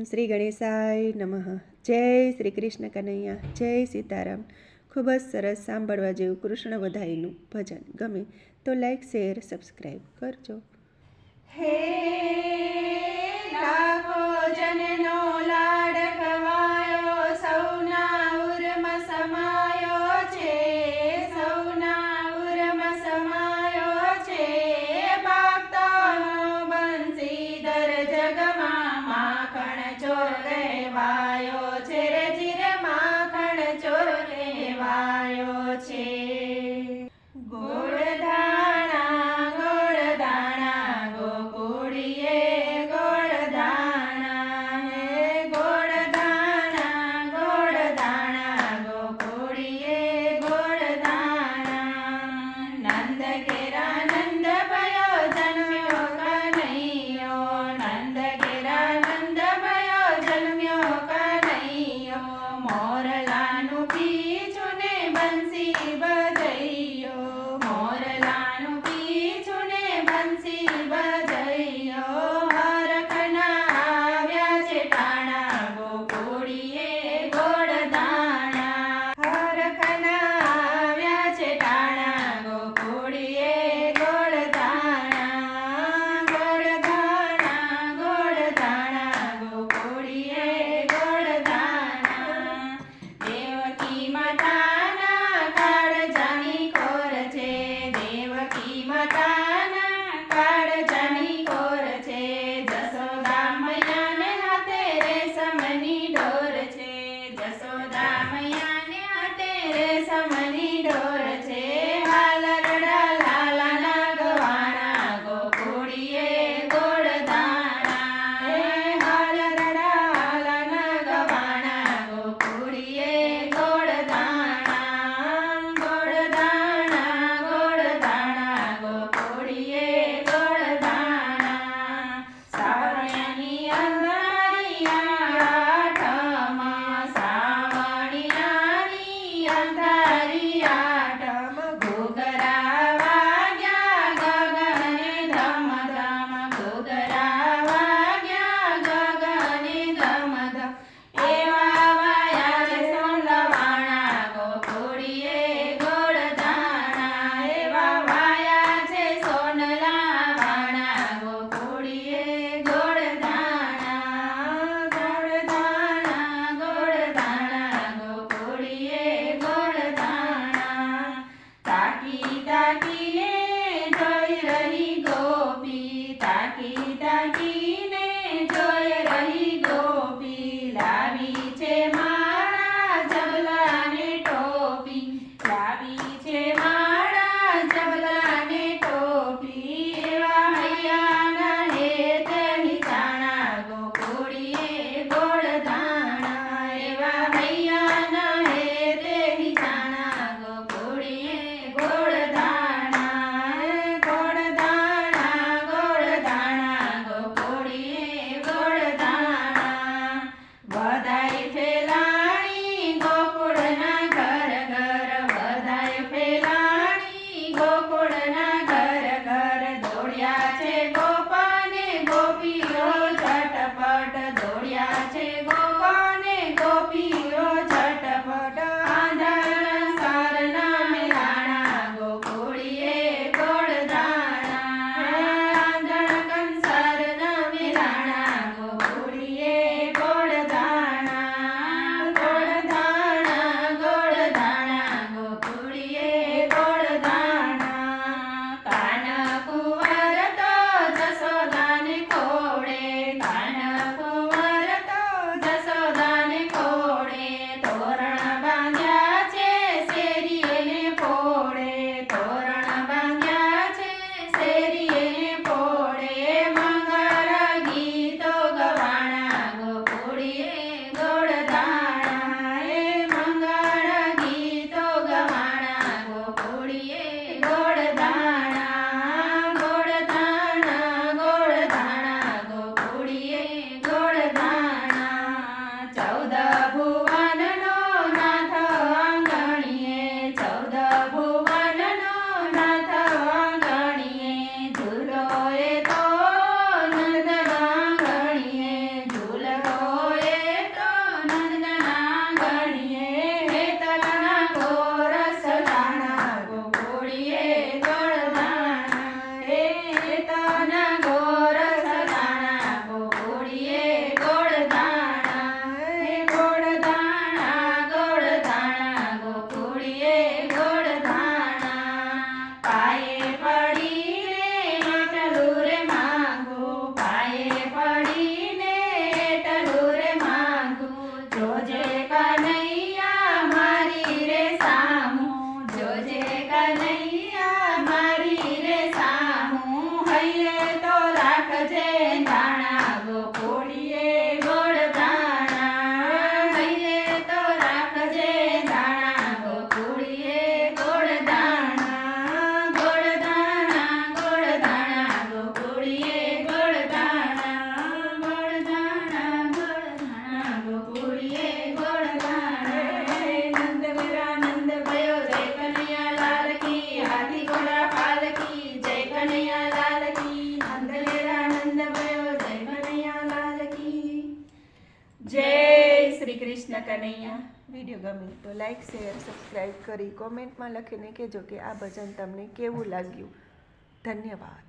શ્રી ગણેશાય નમઃ. જય શ્રી કૃષ્ણ કનૈયા, જય સીતારામ. ખૂબ જ સરસ સાંભળવા જેવું કૃષ્ણ વધાઈનું ભજન ગમે તો લાઈક, શેર, સબસ્ક્રાઈબ કરજો. હે લાખો જનનો લાડ ખવાયો, સૌના ઉરમાં સમાયો છે, સૌના ઉરમાં સમાયો છે. ભક્તોનો બંસીધર જગમાં માખણ ચોર કહેવાયો છે રે, ચિર માખણ ચોર કહેવાયો છે. કનૈયા. વિડીયો ગમે તો લાઈક શેર સબસ્ક્રાઈબ કરી કોમેન્ટમાં લખીને કહેજો કે આ ભજન તમને કેવું લાગ્યું. ધન્યવાદ.